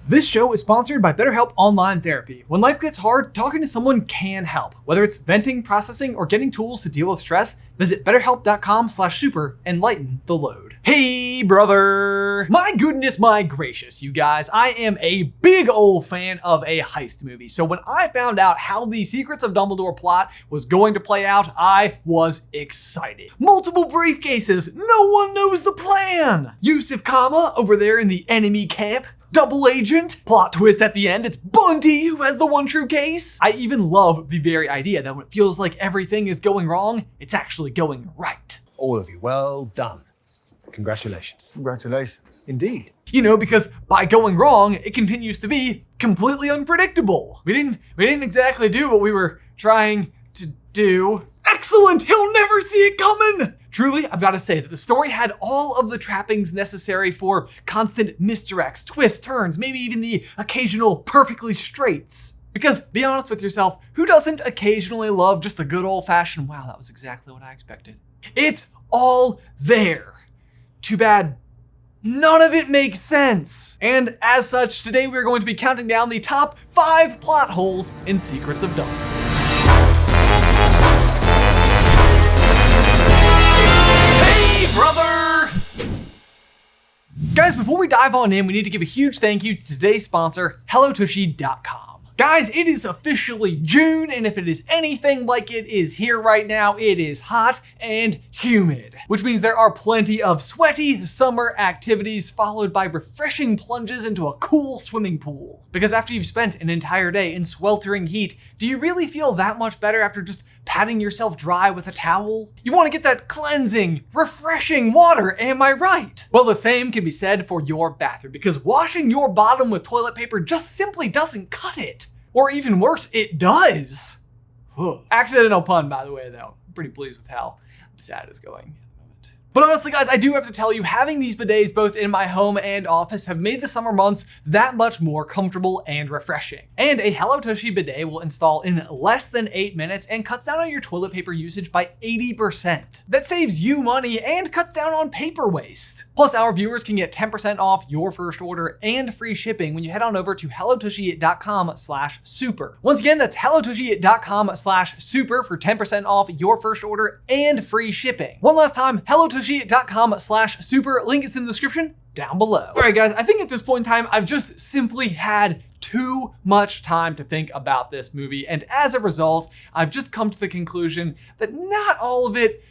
This show is sponsored by BetterHelp Online Therapy. When life gets hard, talking to someone can help. Whether it's venting, processing, or getting tools to deal with stress, visit betterhelp.com/super and lighten the load. Hey, brother! My goodness, my gracious, you guys. I am a big old fan of a heist movie. So when I found out how the Secrets of Dumbledore plot was going to play out, I was excited. Multiple briefcases. No one knows the plan. Yusuf Kama over there in the enemy camp. Double agent, plot twist at the end, it's Bunty who has the one true case. I even love the very idea that when it feels like everything is going wrong, it's actually going right. All of you, well done. Congratulations. Congratulations. Indeed. You know, because by going wrong, it continues to be completely unpredictable. We didn't exactly do what we were trying to do. Excellent! He'll never see it coming! Truly, I've got to say that the story had all of the trappings necessary for constant misdirects, twists, turns, maybe even the occasional perfectly straights. Because, be honest with yourself, who doesn't occasionally love just a good old-fashioned, wow, that was exactly what I expected. It's all there. Too bad none of it makes sense. And as such, today we're going to be counting down the top 5 plot holes in Secrets of Dumbledore. Brother! Guys, before we dive on in, we need to give a huge thank you to today's sponsor, HelloTushy.com. Guys, it is officially June, and if it is anything like it is here right now, it is hot and humid, which means there are plenty of sweaty summer activities followed by refreshing plunges into a cool swimming pool. Because after you've spent an entire day in sweltering heat, do you really feel that much better after just patting yourself dry with a towel? You want to get that cleansing, refreshing water, am I right? Well, the same can be said for your bathroom, because washing your bottom with toilet paper just simply doesn't cut it. Or even worse, it does. Accidental pun, by the way, though. I'm pretty pleased with how this ad is going. But honestly, guys, I do have to tell you, having these bidets both in my home and office have made the summer months that much more comfortable and refreshing. And a Hello Tushy bidet will install in less than 8 minutes and cuts down on your toilet paper usage by 80%. That saves you money and cuts down on paper waste. Plus, our viewers can get 10% off your first order and free shipping when you head on over to hellotushy.com/super. Once again, that's hellotushy.com/super for 10% off your first order and free shipping. One last time, hellotushy.com/super. Link is in the description down below. All right, guys, I think at this point in time, I've just simply had too much time to think about this movie. And as a result, I've just come to the conclusion that not all of it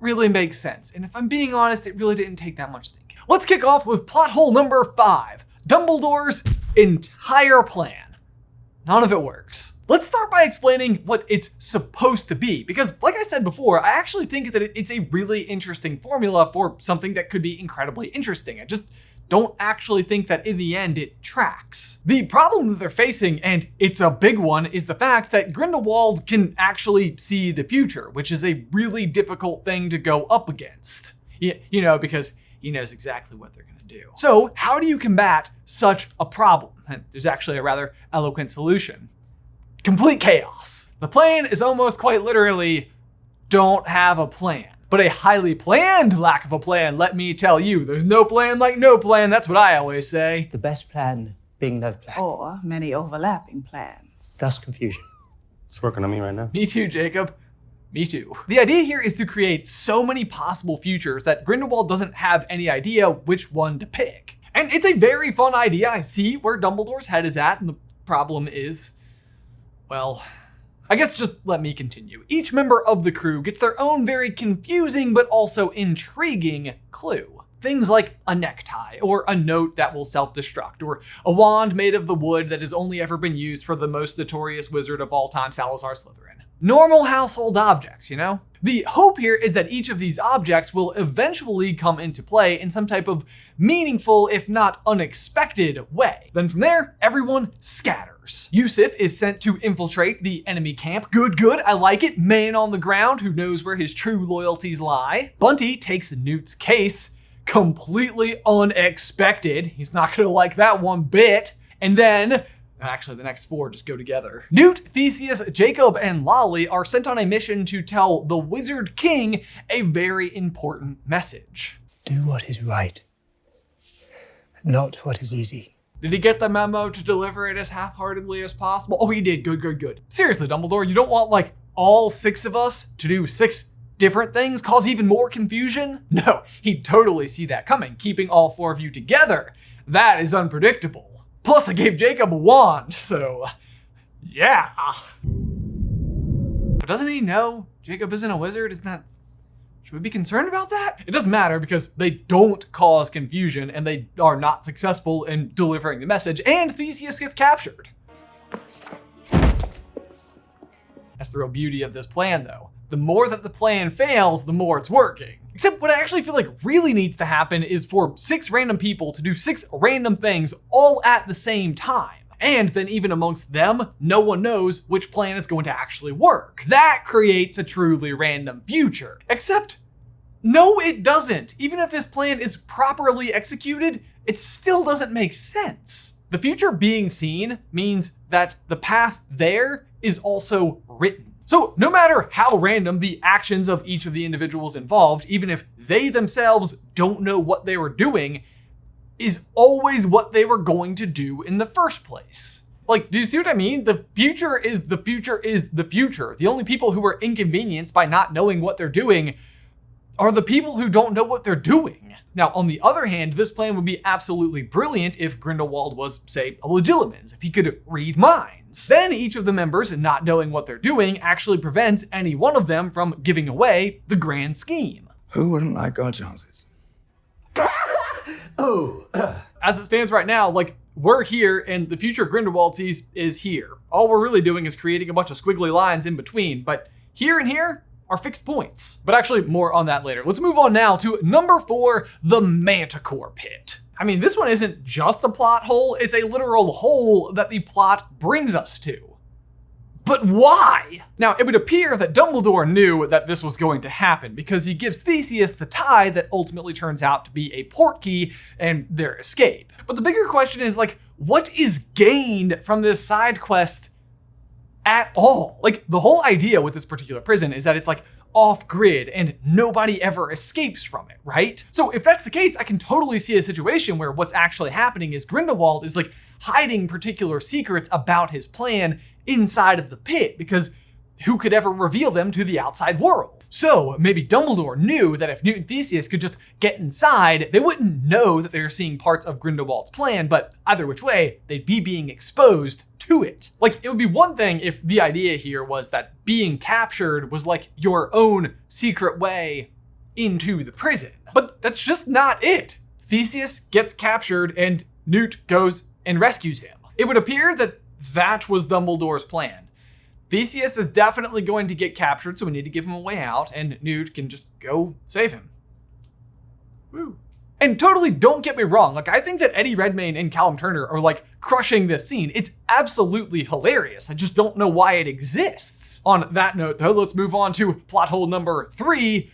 really makes sense. And if I'm being honest, it really didn't take that much thinking. Let's kick off with plot hole number 5, Dumbledore's entire plan. None of it works. Let's start by explaining what it's supposed to be, because like I said before, I actually think that it's a really interesting formula for something that could be incredibly interesting. I just don't actually think that in the end it tracks. The problem that they're facing, and it's a big one, is the fact that Grindelwald can actually see the future, which is a really difficult thing to go up against. You know, because he knows exactly what they're gonna do. So how do you combat such a problem? There's actually a rather eloquent solution. Complete chaos. The plan is almost quite literally, don't have a plan. But a highly planned lack of a plan, let me tell you. There's no plan like no plan, that's what I always say. The best plan being no plan. Or many overlapping plans. Thus confusion. It's working on me right now. Me too, Jacob. Me too. The idea here is to create so many possible futures that Grindelwald doesn't have any idea which one to pick. And it's a very fun idea. I see where Dumbledore's head is at, and the problem is, well, I guess just let me continue. Each member of the crew gets their own very confusing but also intriguing clue. Things like a necktie, or a note that will self-destruct, or a wand made of the wood that has only ever been used for the most notorious wizard of all time, Salazar Slytherin. Normal household objects, you know? The hope here is that each of these objects will eventually come into play in some type of meaningful, if not unexpected, way. Then from there, everyone scatters. Yusuf is sent to infiltrate the enemy camp. Good, I like it. Man on the ground who knows where his true loyalties lie. Bunty takes Newt's case. Completely unexpected. He's not gonna like that one bit. And then, actually, the next 4 just go together. Newt, Theseus, Jacob, and Lolly are sent on a mission to tell the Wizard King a very important message. Do what is right, not what is easy. Did he get the memo to deliver it as half-heartedly as possible? Oh, he did. Good, good, good. Seriously, Dumbledore, you don't want like all 6 of us to do 6 different things, cause even more confusion? No, he'd totally see that coming, keeping all 4 of you together. That is unpredictable. Plus, I gave Jacob a wand, so yeah. But doesn't he know Jacob isn't a wizard? Isn't that... Should we be concerned about that? It doesn't matter because they don't cause confusion and they are not successful in delivering the message, and Theseus gets captured. That's the real beauty of this plan, though. The more that the plan fails, the more it's working. Except what I actually feel like really needs to happen is for 6 random people to do 6 random things all at the same time. And then even amongst them, no one knows which plan is going to actually work. That creates a truly random future. Except, no, it doesn't. Even if this plan is properly executed, it still doesn't make sense. The future being seen means that the path there is also written. So no matter how random the actions of each of the individuals involved, even if they themselves don't know what they were doing, is always what they were going to do in the first place. Like, do you see what I mean? The future is the future is the future. The only people who are inconvenienced by not knowing what they're doing are the people who don't know what they're doing. Now, on the other hand, this plan would be absolutely brilliant if Grindelwald was, say, a Legilimens, if he could read minds. Then each of the members not knowing what they're doing actually prevents any one of them from giving away the grand scheme. Who wouldn't like our chances? As it stands right now, like, we're here and the future Grindelwald sees is here. All we're really doing is creating a bunch of squiggly lines in between, but here and here are fixed points. But actually, more on that later. Let's move on now to number 4, the Manticore Pit. I mean, this one isn't just a plot hole, it's a literal hole that the plot brings us to. But why? Now, it would appear that Dumbledore knew that this was going to happen because he gives Theseus the tie that ultimately turns out to be a portkey and their escape. But the bigger question is, like, what is gained from this side quest at all? Like, the whole idea with this particular prison is that it's like off-grid and nobody ever escapes from it, right? So if that's the case, I can totally see a situation where what's actually happening is Grindelwald is like hiding particular secrets about his plan inside of the pit, because who could ever reveal them to the outside world? So maybe Dumbledore knew that if Newt and Theseus could just get inside, they wouldn't know that they were seeing parts of Grindelwald's plan, but either which way, they'd be being exposed to it. Like, it would be one thing if the idea here was that being captured was like your own secret way into the prison, but that's just not it. Theseus gets captured and Newt goes and rescues him. It would appear that that was Dumbledore's plan. Theseus is definitely going to get captured, so we need to give him a way out, and Newt can just go save him. Woo. And totally don't get me wrong, like, I think that Eddie Redmayne and Callum Turner are like crushing this scene. It's absolutely hilarious. I just don't know why it exists. On that note though, let's move on to plot hole number 3,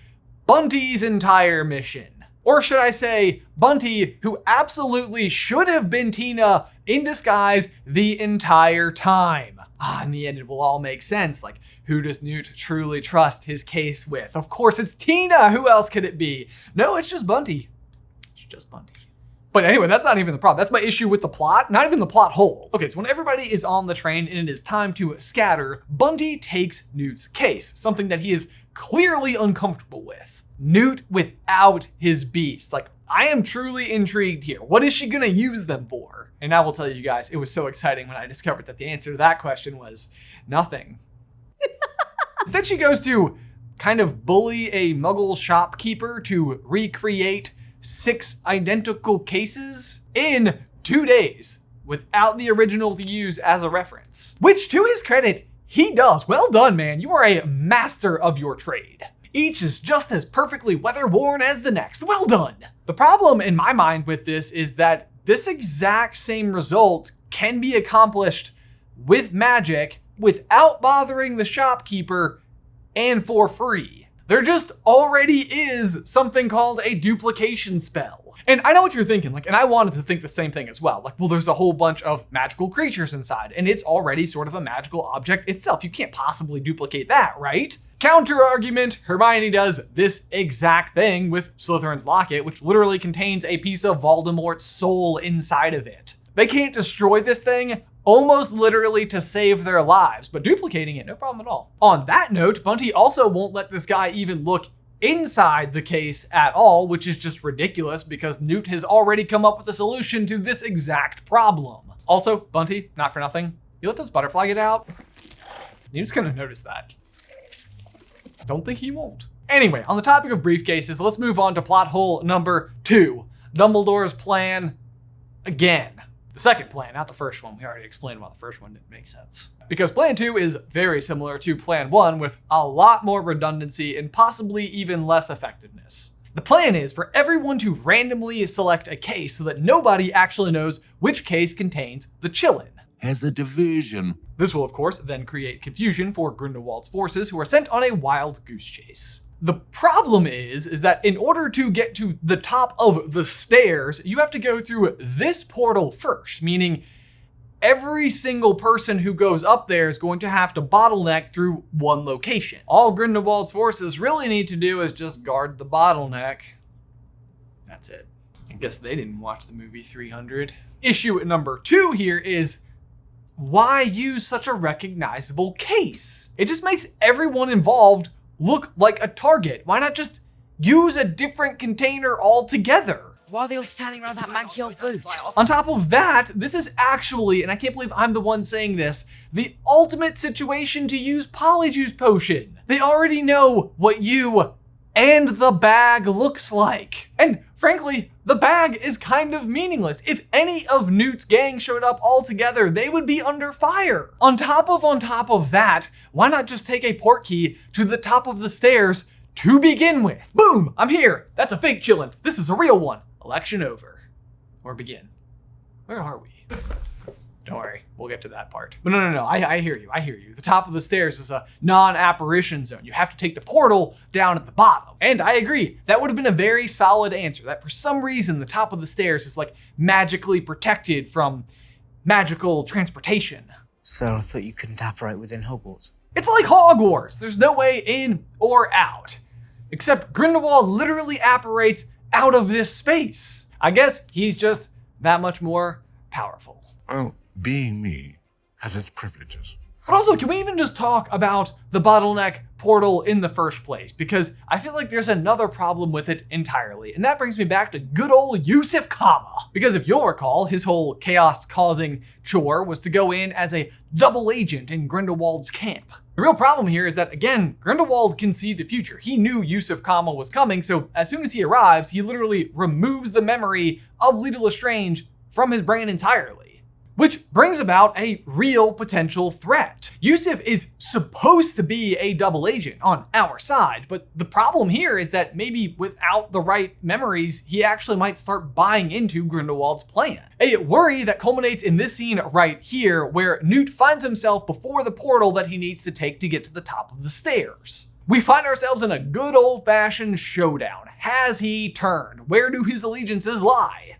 Bunty's entire mission. Or should I say, Bunty, who absolutely should have been Tina in disguise the entire time. In the end, it will all make sense. Like, who does Newt truly trust his case with? Of course, it's Tina. Who else could it be? No, it's just Bunty. It's just Bunty. But anyway, that's not even the problem. That's my issue with the plot, not even the plot hole. Okay, so when everybody is on the train and it is time to scatter, Bunty takes Newt's case, something that he is clearly uncomfortable with. Newt without his beasts. Like, I am truly intrigued here. What is she gonna use them for? And I will tell you guys, it was so exciting when I discovered that the answer to that question was nothing. Instead, she goes to kind of bully a Muggle shopkeeper to recreate 6 identical cases in 2 days without the original to use as a reference. Which, to his credit, he does. Well done, man. You are a master of your trade. Each is just as perfectly weather-worn as the next. Well done. The problem in my mind with this is that this exact same result can be accomplished with magic without bothering the shopkeeper and for free. There just already is something called a duplication spell. And I know what you're thinking, like, and I wanted to think the same thing as well. Like, well, there's a whole bunch of magical creatures inside, and it's already sort of a magical object itself. You can't possibly duplicate that, right? Counter argument, Hermione does this exact thing with Slytherin's locket, which literally contains a piece of Voldemort's soul inside of it. They can't destroy this thing almost literally to save their lives, but duplicating it, no problem at all. On that note, Bunty also won't let this guy even look inside the case at all, which is just ridiculous because Newt has already come up with a solution to this exact problem. Also, Bunty, not for nothing, you let this butterfly get out? Newt's gonna notice that. Don't think he won't. Anyway, on the topic of briefcases, let's move on to plot hole number 2. Dumbledore's plan again. The second plan, not the first one. We already explained why the first one didn't make sense. Because plan 2 is very similar to plan 1 with a lot more redundancy and possibly even less effectiveness. The plan is for everyone to randomly select a case so that nobody actually knows which case contains the Chillin. Has a diversion. This will of course then create confusion for Grindelwald's forces who are sent on a wild goose chase. The problem is that in order to get to the top of the stairs, you have to go through this portal first, meaning every single person who goes up there is going to have to bottleneck through one location. All Grindelwald's forces really need to do is just guard the bottleneck. That's it. I guess they didn't watch the movie 300. Issue number 2 here is, why use such a recognizable case? It just makes everyone involved look like a target. Why not just use a different container altogether? Why are they all standing around that manky old boot? On top of that, this is actually, and I can't believe I'm the one saying this, the ultimate situation to use Polyjuice Potion. They already know what you and the bag looks like. And frankly, the bag is kind of meaningless. If any of Newt's gang showed up all together, they would be under fire. On top of that, why not just take a portkey to the top of the stairs to begin with? Boom, I'm here. That's a fake Chillin. This is a real one. Election over. Or begin. Where are we? Don't worry, we'll get to that part. But no, I hear you. The top of the stairs is a non-apparition zone. You have to take the portal down at the bottom. And I agree, that would have been a very solid answer, that for some reason the top of the stairs is like magically protected from magical transportation. So I thought you couldn't apparate within Hogwarts. It's like Hogwarts. There's no way in or out. Except Grindelwald literally apparates out of this space. I guess he's just that much more powerful. Well, being me has its privileges. But also, can we even just talk about the bottleneck portal in the first place? Because I feel like there's another problem with it entirely. And that brings me back to good old Yusuf Kama. Because if you'll recall, his whole chaos-causing chore was to go in as a double agent in Grindelwald's camp. The real problem here is that, again, Grindelwald can see the future. He knew Yusuf Kama was coming, so as soon as he arrives, he literally removes the memory of Lita Lestrange from his brain entirely. Which brings about a real potential threat. Yusuf is supposed to be a double agent on our side, but the problem here is that maybe without the right memories, he actually might start buying into Grindelwald's plan. A worry that culminates in this scene right here, where Newt finds himself before the portal that he needs to take to get to the top of the stairs. We find ourselves in a good old-fashioned showdown. Has he turned? Where do his allegiances lie?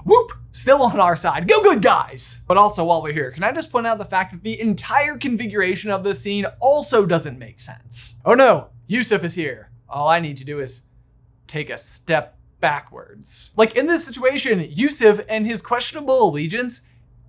Whoop! Still on our side. Go good, guys! But also, while we're here, can I just point out the fact that the entire configuration of this scene also doesn't make sense? Oh no, Yusuf is here. All I need to do is take a step backwards. Like, in this situation, Yusuf and his questionable allegiance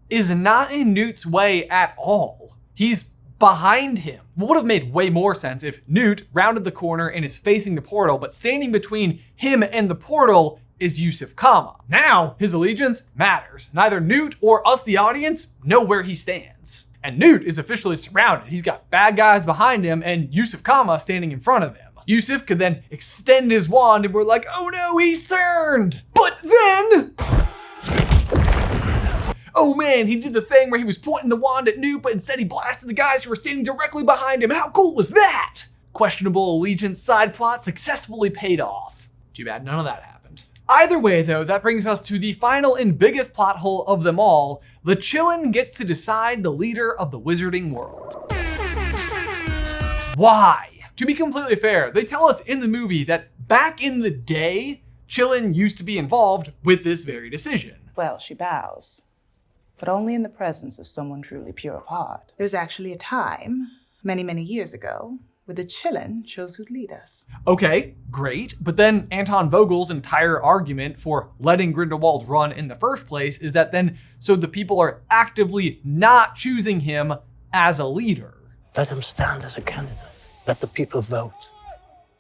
is not in Newt's way at all. He's behind him. What would have made way more sense if Newt rounded the corner and is facing the portal, but standing between him and the portal is Yusuf Kama. Now, his allegiance matters. Neither Newt or us, the audience, know where he stands. And Newt is officially surrounded. He's got bad guys behind him and Yusuf Kama standing in front of him. Yusuf could then extend his wand and we're like, oh no, he's turned! But then... oh man, he did the thing where he was pointing the wand at Newt, but instead he blasted the guys who were standing directly behind him. How cool was that? Questionable allegiance side plot successfully paid off. Too bad none of that happened. Either way though, that brings us to the final and biggest plot hole of them all. The Chillin gets to decide the leader of the wizarding world. Why? To be completely fair, they tell us in the movie that back in the day, Chillin used to be involved with this very decision. Well, she bows, but only in the presence of someone truly pure of heart. There was actually a time, many, many years ago, where the Chillin chose who'd lead us. Okay, great. But then Anton Vogel's entire argument for letting Grindelwald run in the first place is that then so the people are actively not choosing him as a leader. Let him stand as a candidate. Let the people vote.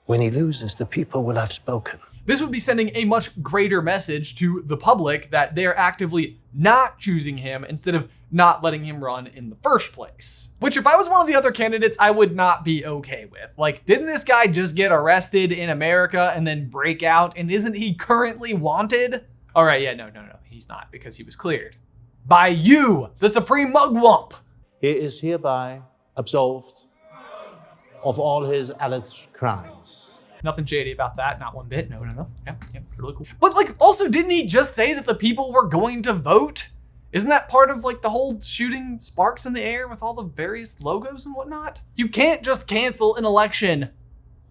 When he loses, the people will have spoken. This would be sending a much greater message to the public that they're actively not choosing him instead of not letting him run in the first place. Which if I was one of the other candidates, I would not be okay with. Like, didn't this guy just get arrested in America and then break out? And isn't he currently wanted? All right, yeah, no, he's not because he was cleared. By you, the Supreme Mugwump. He is hereby absolved of all his alleged crimes. Nothing shady about that, not one bit. No. Yeah, really cool. But like, also, didn't he just say that the people were going to vote? Isn't that part of like the whole shooting sparks in the air with all the various logos and whatnot? You can't just cancel an election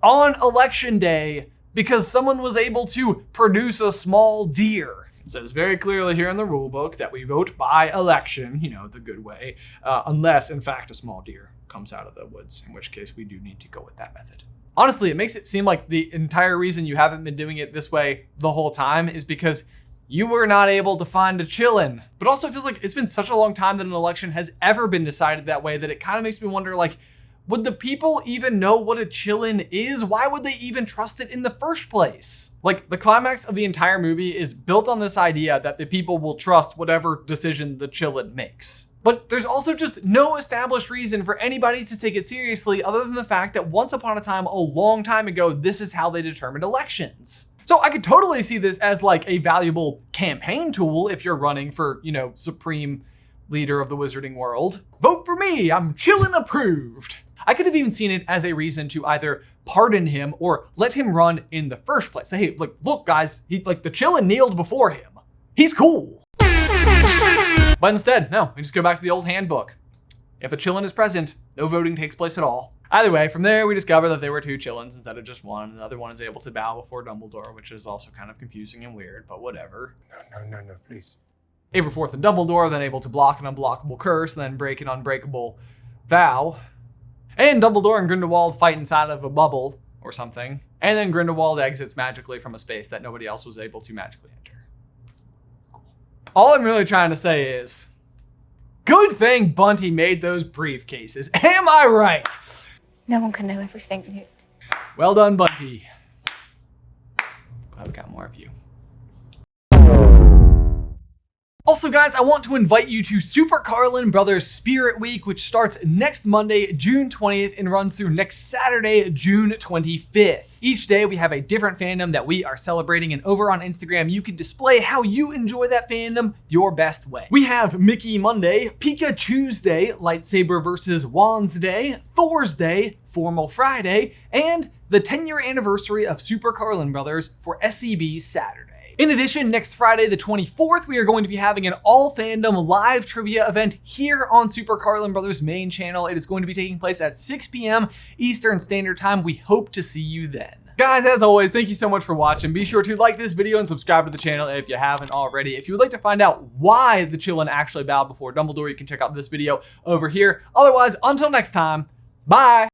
on election day because someone was able to produce a small deer. It says very clearly here in the rule book that we vote by election, you know, the good way, unless in fact a small deer comes out of the woods, in which case we do need to go with that method. Honestly, it makes it seem like the entire reason you haven't been doing it this way the whole time is because you were not able to find a Chillin. But also it feels like it's been such a long time that an election has ever been decided that way that it kind of makes me wonder, like, would the people even know what a Chillin is? Why would they even trust it in the first place? Like, the climax of the entire movie is built on this idea that the people will trust whatever decision the Chillin makes. But there's also just no established reason for anybody to take it seriously other than the fact that once upon a time, a long time ago, this is how they determined elections. So I could totally see this as like a valuable campaign tool if you're running for, you know, supreme leader of the wizarding world. Vote for me, I'm Chillin approved. I could have even seen it as a reason to either pardon him or let him run in the first place. Say, hey, look guys, the Chillin kneeled before him. He's cool. But instead, no, we just go back to the old handbook. If a Chillin is present, no voting takes place at all. Either way, from there we discover that there were two Chillins instead of just one, and the other one is able to bow before Dumbledore, which is also kind of confusing and weird, but whatever. No, please. Aberforth and Dumbledore then able to block an unblockable curse, then break an unbreakable vow. And Dumbledore and Grindelwald fight inside of a bubble or something. And then Grindelwald exits magically from a space that nobody else was able to magically enter. All I'm really trying to say is, good thing Bunty made those briefcases. Am I right? No one can know everything, Newt. Well done, Bunty. Glad we got more of you. Also, guys, I want to invite you to Super Carlin Brothers Spirit Week, which starts next Monday, June 20th, and runs through next Saturday, June 25th. Each day, we have a different fandom that we are celebrating, and over on Instagram, you can display how you enjoy that fandom your best way. We have Mickey Monday, Pika Tuesday, Lightsaber versus Wands Day, Thor's Day, Formal Friday, and the 10-year anniversary of Super Carlin Brothers for SCB Saturday. In addition, next Friday, the 24th, we are going to be having an all fandom live trivia event here on Super Carlin Brothers main channel. It is going to be taking place at 6 p.m. Eastern Standard Time. We hope to see you then. Guys, as always, thank you so much for watching. Be sure to like this video and subscribe to the channel if you haven't already. If you would like to find out why the Chillin actually bowed before Dumbledore, you can check out this video over here. Otherwise, until next time, bye.